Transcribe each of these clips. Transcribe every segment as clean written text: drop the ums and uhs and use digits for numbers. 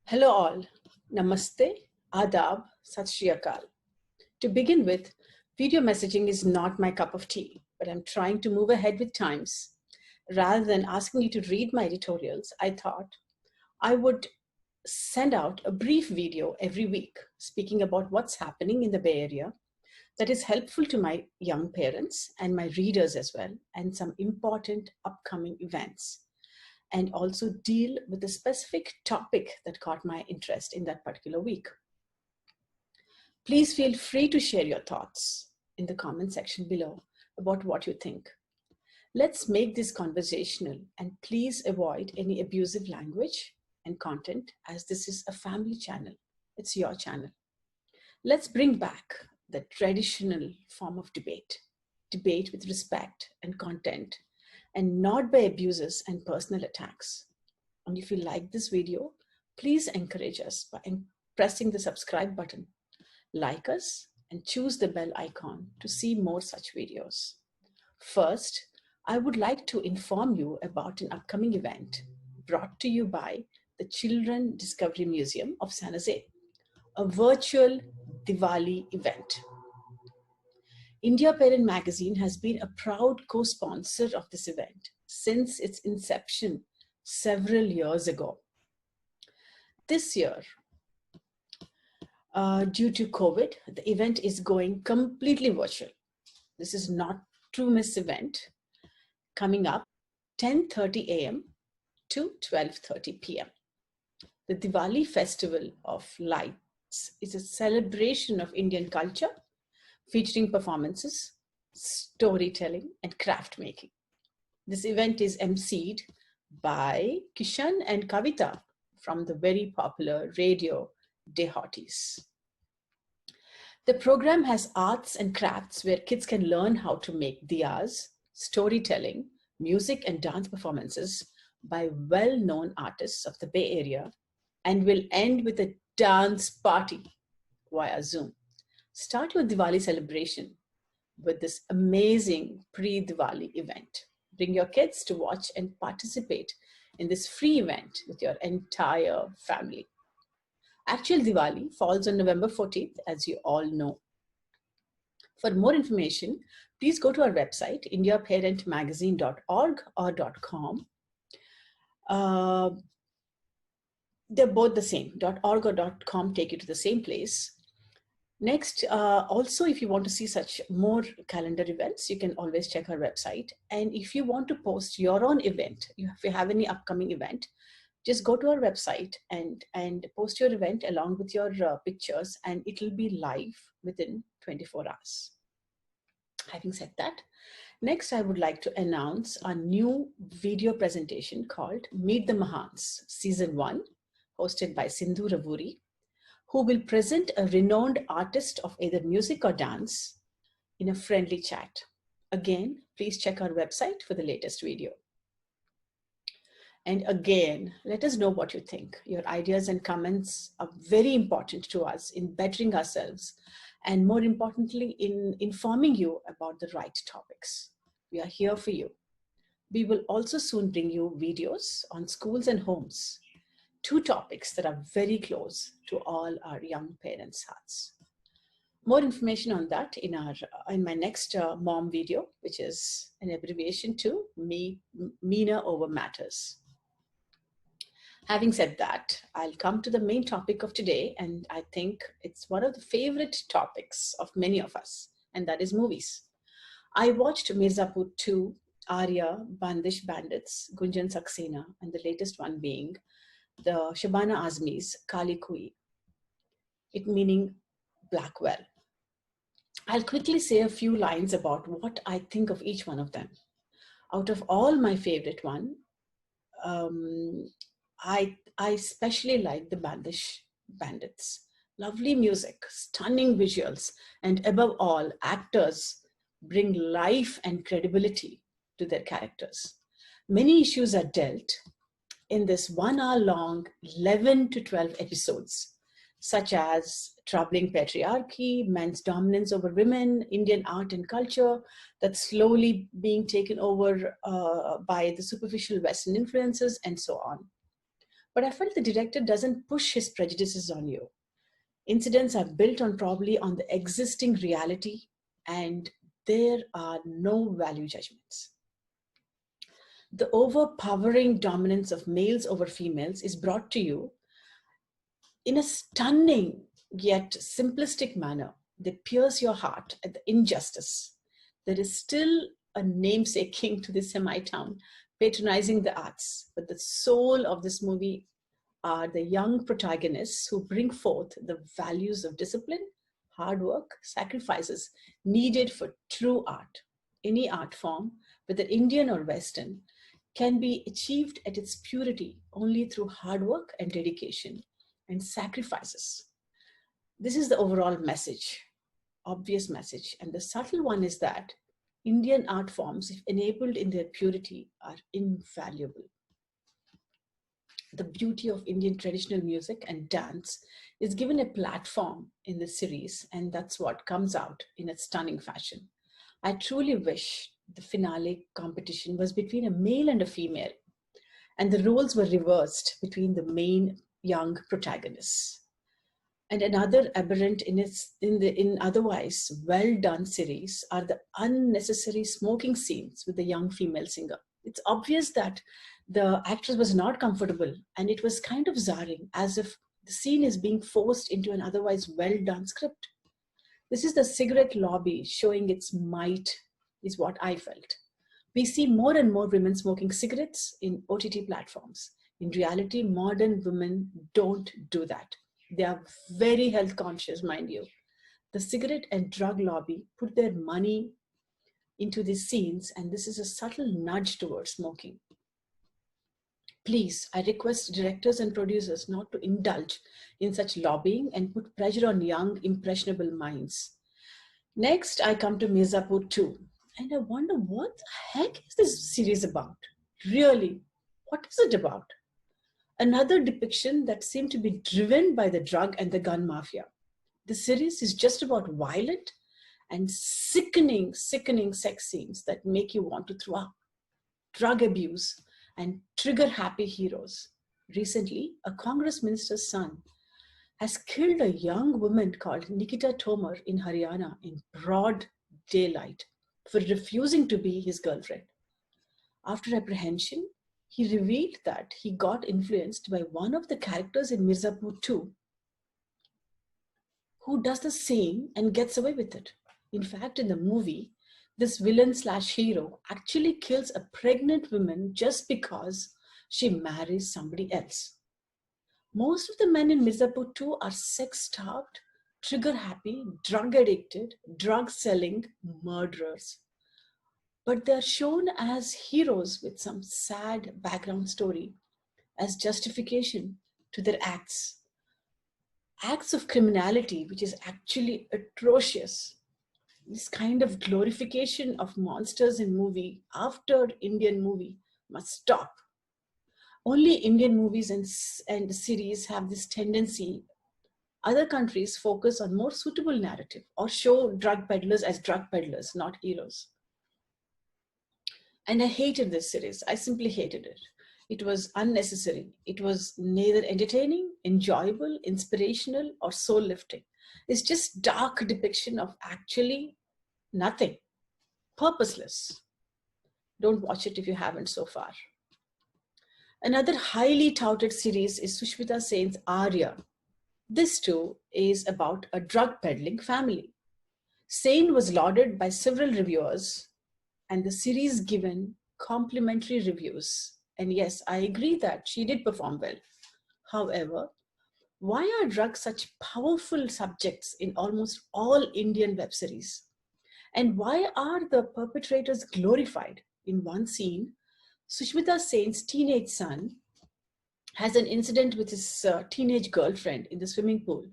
Hello all, Namaste, Adab, Sat Shri Akal. To begin with, video messaging is not my cup of tea, but I'm trying to move ahead with times. Rather than asking you to read my editorials, I thought I would send out a brief video every week speaking about what's happening in the Bay Area that is helpful to my young parents and my readers as well, and some important upcoming events, and also deal with a specific topic that caught my interest in that particular week. Please feel free to share your thoughts in the comment section below about what you think. Let's make this conversational, and please avoid any abusive language and content, as this is a family channel. It's your channel. Let's bring back the traditional form of debate with respect and content, and not by abuses and personal attacks. And if you like this video, please encourage us by pressing the subscribe button, like us, and choose the bell icon to see more such videos. First, I would like to inform you about an upcoming event brought to you by the Children Discovery Museum of San Jose, a virtual Diwali event. India Parent Magazine has been a proud co-sponsor of this event since its inception several years ago. This year, due to COVID, the event is going completely virtual. This is not to miss event coming up 10:30 a.m. to 12:30 p.m. The Diwali Festival of Lights is a celebration of Indian culture featuring performances, storytelling, and craft making. This event is emceed by Kishan and Kavita from the very popular radio Dehotis. The program has arts and crafts where kids can learn how to make diyas, storytelling, music, and dance performances by well-known artists of the Bay Area, and will end with a dance party via Zoom. Start your Diwali celebration with this amazing pre-Diwali event. Bring your kids to watch and participate in this free event with your entire family. Actual Diwali falls on November 14th, as you all know. For more information, please go to our website, indiaparentmagazine.org or .com. They're both the same. .org or .com take you to the same place. Next, also, if you want to see such more calendar events, you can always check our website. And if you want to post your own event, if you have any upcoming event, just go to our website and post your event along with your pictures, and it will be live within 24 hours. Having said that, next I would like to announce a new video presentation called Meet the Mahans, Season 1, hosted by Sindhu Ravuri, who will present a renowned artist of either music or dance in a friendly chat. Again, please check our website for the latest video. And again, let us know what you think. Your ideas and comments are very important to us in bettering ourselves, and more importantly, in informing you about the right topics. We are here for you. We will also soon bring you videos on schools and homes, two topics that are very close to all our young parents' hearts. More information on that in my next mom video, which is an abbreviation to Meena over Matters. Having said that, I'll come to the main topic of today, and I think it's one of the favorite topics of many of us, and that is movies. I watched Mirzapur 2, Arya, Bandish, Bandits, Gunjan, Saxena, and the latest one being the Shabana Azmi's Kaali, Khui, it meaning black well. I'll quickly say a few lines about what I think of each one of them. Out of all my favorite one, I especially like the Bandits. Lovely music, stunning visuals, and above all, actors bring life and credibility to their characters. Many issues are dealt in this 1 hour long 11 to 12 episodes, such as troubling patriarchy, men's dominance over women, Indian art and culture that's slowly being taken over by the superficial Western influences, and so on. But I felt the director doesn't push his prejudices on you. Incidents are built on probably on the existing reality, and there are no value judgments. The overpowering dominance of males over females is brought to you in a stunning yet simplistic manner. They pierce your heart at the injustice. There is still a namesake king to this semi-town patronizing the arts, but the soul of this movie are the young protagonists who bring forth the values of discipline, hard work, sacrifices needed for true art. Any art form, whether Indian or Western, can be achieved at its purity only through hard work and dedication and sacrifices. This is the overall message, obvious message. And the subtle one is that Indian art forms, if enabled in their purity, are invaluable. The beauty of Indian traditional music and dance is given a platform in the series, and that's what comes out in a stunning fashion. I truly wish the finale competition was between a male and a female, and the roles were reversed between the main young protagonists. And another aberrant in otherwise well done series are the unnecessary smoking scenes with the young female singer. It's obvious that the actress was not comfortable, and it was kind of jarring, as if the scene is being forced into an otherwise well done script. This is the cigarette lobby showing its might, is what I felt. We see more and more women smoking cigarettes in OTT platforms. In reality, modern women don't do that. They are very health conscious, mind you. The cigarette and drug lobby put their money into these scenes, and this is a subtle nudge towards smoking. Please, I request directors and producers not to indulge in such lobbying and put pressure on young, impressionable minds. Next, I come to Mirzapur 2, and I wonder what the heck is this series about? Really, what is it about? Another depiction that seemed to be driven by the drug and the gun mafia. The series is just about violent and sickening sex scenes that make you want to throw up, drug abuse, and trigger happy heroes. Recently, a Congress minister's son has killed a young woman called Nikita Tomar in Haryana in broad daylight for refusing to be his girlfriend. After apprehension, he revealed that he got influenced by one of the characters in Mirzapur 2, who does the same and gets away with it. In fact, in the movie, this villain/hero actually kills a pregnant woman just because she marries somebody else. Most of the men in Mirzapur 2 are sex-starved, trigger-happy, drug-addicted, drug-selling murderers. But they're shown as heroes with some sad background story as justification to their acts. Acts of criminality, which is actually atrocious. This kind of glorification of monsters in movie after Indian movie must stop. Only Indian movies and series have this tendency. Other countries focus on more suitable narrative or show drug peddlers as drug peddlers, not heroes. And I hated this series. I simply hated it. It was unnecessary. It was neither entertaining, enjoyable, inspirational, or soul-lifting. It's just dark depiction of actually nothing. Purposeless. Don't watch it if you haven't so far. Another highly touted series is Sushmita Sen's Arya. This too is about a drug peddling family. Sen was lauded by several reviewers, and the series given complimentary reviews. And yes, I agree that she did perform well. However, why are drugs such powerful subjects in almost all Indian web series? And why are the perpetrators glorified? In one scene, Sushmita Sen's teenage son has an incident with his teenage girlfriend in the swimming pool.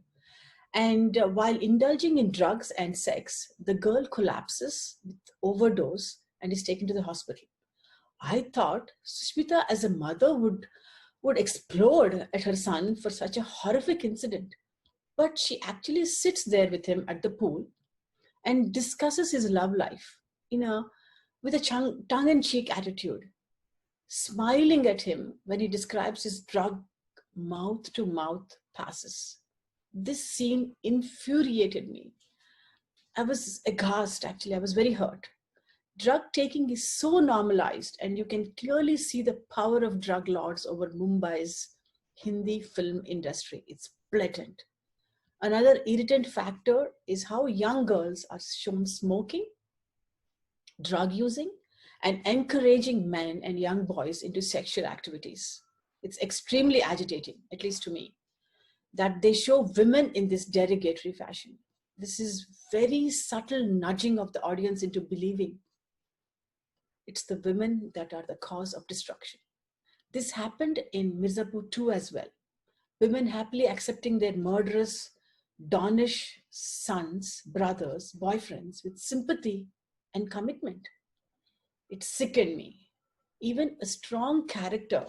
And while indulging in drugs and sex, the girl collapses with overdose and is taken to the hospital. I thought Sushmita as a mother would explode at her son for such a horrific incident. But she actually sits there with him at the pool and discusses his love life with a tongue-in-cheek attitude, smiling at him when he describes his drug mouth to mouth passes. This scene infuriated me. I was aghast, actually. I was very hurt. Drug taking is so normalized, and you can clearly see the power of drug lords over Mumbai's Hindi film industry. It's blatant. Another irritant factor is how young girls are shown smoking, drug using, and encouraging men and young boys into sexual activities. It's extremely agitating, at least to me, that they show women in this derogatory fashion. This is very subtle nudging of the audience into believing it's the women that are the cause of destruction. This happened in Mirzapur too as well. Women happily accepting their murderous, Donish sons, brothers, boyfriends with sympathy and commitment. It sickened me. Even a strong character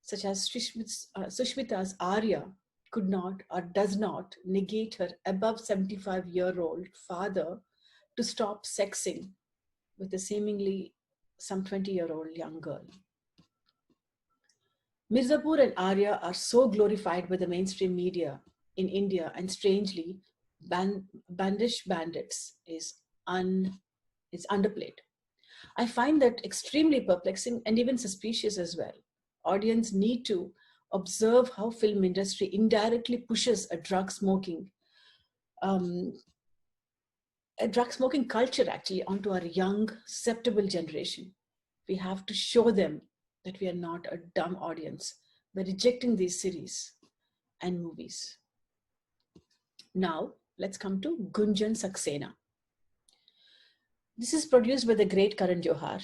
such as Sushmita's Arya could not or does not negate her above 75-year-old father to stop sexing with a seemingly some 20-year-old young girl. Mirzapur and Arya are so glorified by the mainstream media in India, and strangely, Bandish Bandits is underplayed. I find that extremely perplexing and even suspicious as well. Audience need to observe how film industry indirectly pushes a drug smoking culture actually onto our young, susceptible generation. We have to show them that we are not a dumb audience by rejecting these series and movies. Now, let's come to Gunjan Saxena. This is produced by the great Karan Johar,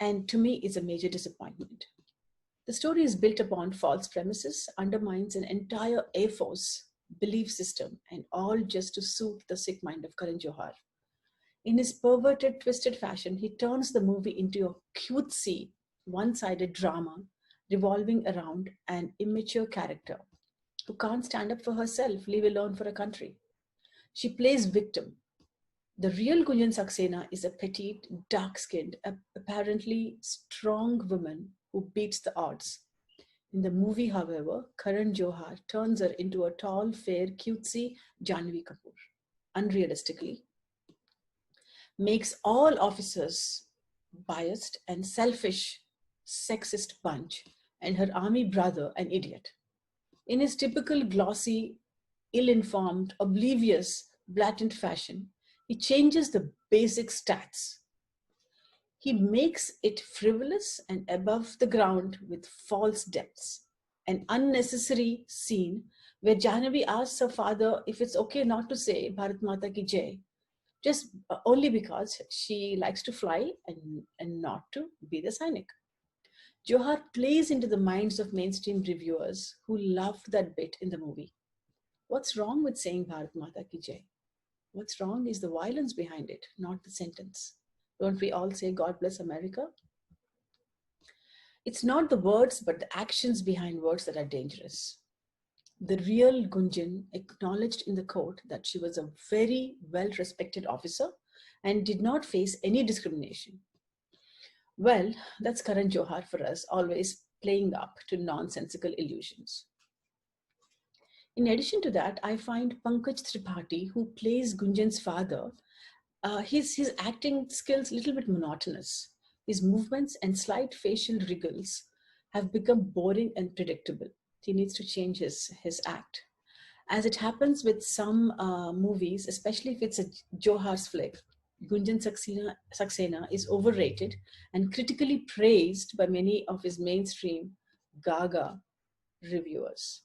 and to me is a major disappointment. The story is built upon false premises, undermines an entire Air Force belief system, and all just to suit the sick mind of Karan Johar. In his perverted, twisted fashion, he turns the movie into a cutesy, one-sided drama revolving around an immature character who can't stand up for herself, leave alone for a country. She plays victim. The real Gunjan Saxena is a petite, dark-skinned, apparently strong woman who beats the odds. In the movie, however, Karan Johar turns her into a tall, fair, cutesy Janvi Kapoor. Unrealistically, makes all officers biased and selfish, sexist bunch, and her army brother an idiot. In his typical glossy, ill-informed, oblivious, blatant fashion, he changes the basic stats. He makes it frivolous and above the ground with false depths. An unnecessary scene where Jahnavi asks her father if it's okay not to say Bharat Mata Ki Jai, just only because she likes to fly and not to be the Sainik. Johar plays into the minds of mainstream reviewers who loved that bit in the movie. What's wrong with saying Bharat Mata Ki Jai? What's wrong is the violence behind it, not the sentence. Don't we all say God bless America? It's not the words, but the actions behind words that are dangerous. The real Gunjan acknowledged in the court that she was a very well-respected officer and did not face any discrimination. Well, that's Karan Johar for us, always playing up to nonsensical illusions. In addition to that, I find Pankaj Tripathi, who plays Gunjan's father, his acting skills a little bit monotonous. His movements and slight facial wriggles have become boring and predictable. He needs to change his act. As it happens with some movies, especially if it's a Johar's flick, Gunjan Saxena is overrated and critically praised by many of his mainstream Gaga reviewers.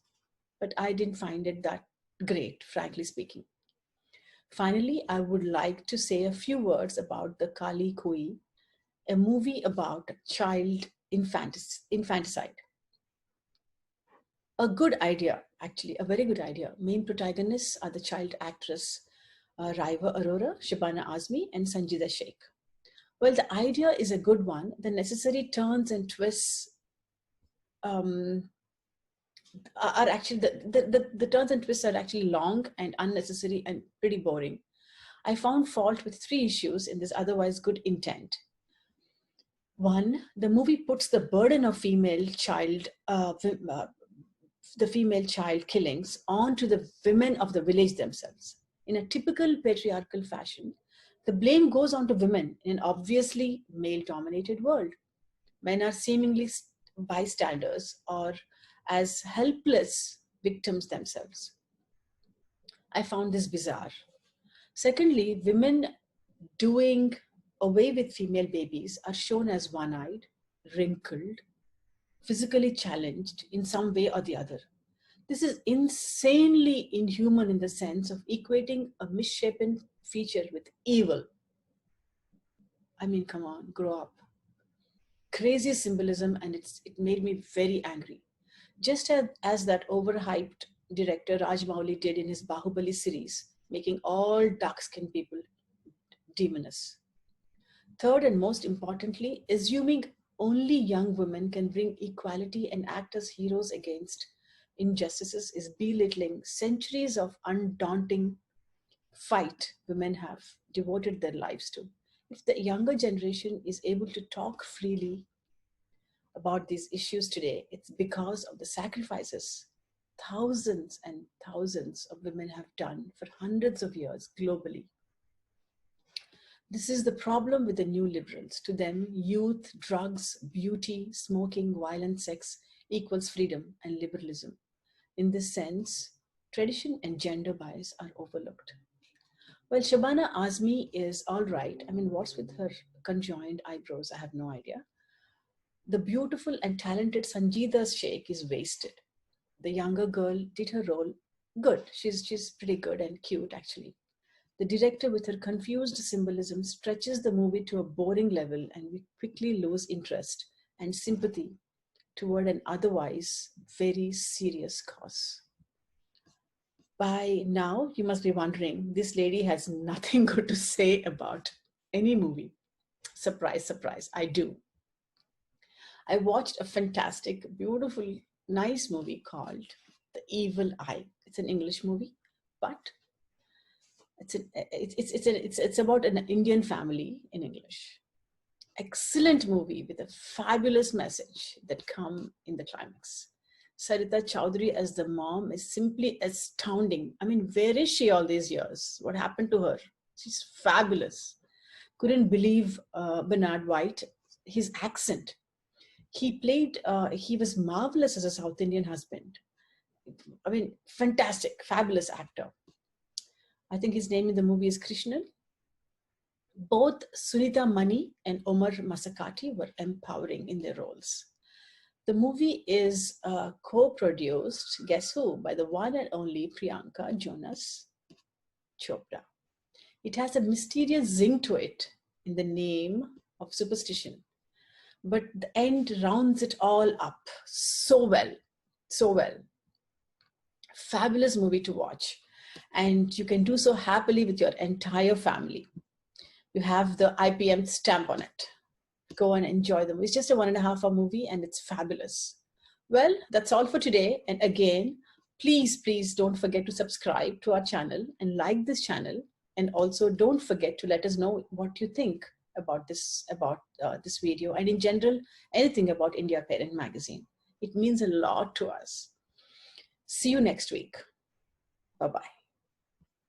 But I didn't find it that great, frankly speaking. Finally, I would like to say a few words about the Kaali, Khui, a movie about child infanticide. A good idea, actually, a very good idea. Main protagonists are the child actress Raiva Arora, Shabana Azmi, and Sanjida Sheikh. Well, the idea is a good one. The necessary turns and twists are actually, the turns and twists are actually long and unnecessary and pretty boring. I found fault with 3 issues in this otherwise good intent. One, the movie puts the burden of female child the female child killings onto the women of the village themselves. In a typical patriarchal fashion, the blame goes on to women in an obviously male-dominated world. Men are seemingly bystanders or as helpless victims themselves. I found this bizarre. Secondly, women doing away with female babies are shown as one-eyed, wrinkled, physically challenged in some way or the other. This is insanely inhuman in the sense of equating a misshapen feature with evil. I mean, come on, grow up. Crazy symbolism, and it made me very angry. Just as that overhyped director Rajmouli did in his Bahubali series, making all dark-skinned people demonous. Third, and most importantly, assuming only young women can bring equality and act as heroes against injustices is belittling centuries of undaunting fight women have devoted their lives to. If the younger generation is able to talk freely about these issues today, it's because of the sacrifices thousands and thousands of women have done for hundreds of years globally. This is the problem with the new liberals. To them, youth, drugs, beauty, smoking, violent sex equals freedom and liberalism. In this sense, tradition and gender bias are overlooked. Well, Shabana Azmi is all right. I mean, what's with her conjoined eyebrows? I have no idea. The beautiful and talented Sangeeta Sheikh is wasted. The younger girl did her role good. She's pretty good and cute, actually. The director, with her confused symbolism, stretches the movie to a boring level, and we quickly lose interest and sympathy toward an otherwise very serious cause. By now, you must be wondering, this lady has nothing good to say about any movie. Surprise, surprise, I do. I watched a fantastic, beautiful, nice movie called The Evil Eye. It's an English movie, but it's about an Indian family in English. Excellent movie with a fabulous message that come in the climax. Sarita Chowdhury as the mom is simply astounding. I mean, where is she all these years? What happened to her? She's fabulous. Couldn't believe Bernard White, his accent. He was marvelous as a South Indian husband. I mean, fantastic, fabulous actor. I think his name in the movie is Krishnan. Both Sunita Mani and Omar Masakati were empowering in their roles. The movie is co-produced, guess who, by the one and only Priyanka Jonas Chopra. It has a mysterious zing to it in the name of superstition, but the end rounds it all up so well, so well. Fabulous movie to watch, and you can do so happily with your entire family. You have the IPM stamp on it. Go and enjoy them. It's just a 1.5 hour movie and it's fabulous. Well, that's all for today. And again, please don't forget to subscribe to our channel and like this channel. And also don't forget to let us know what you think about this video and in general, anything about India Parent Magazine. It means a lot to us. See you next week. Bye-bye.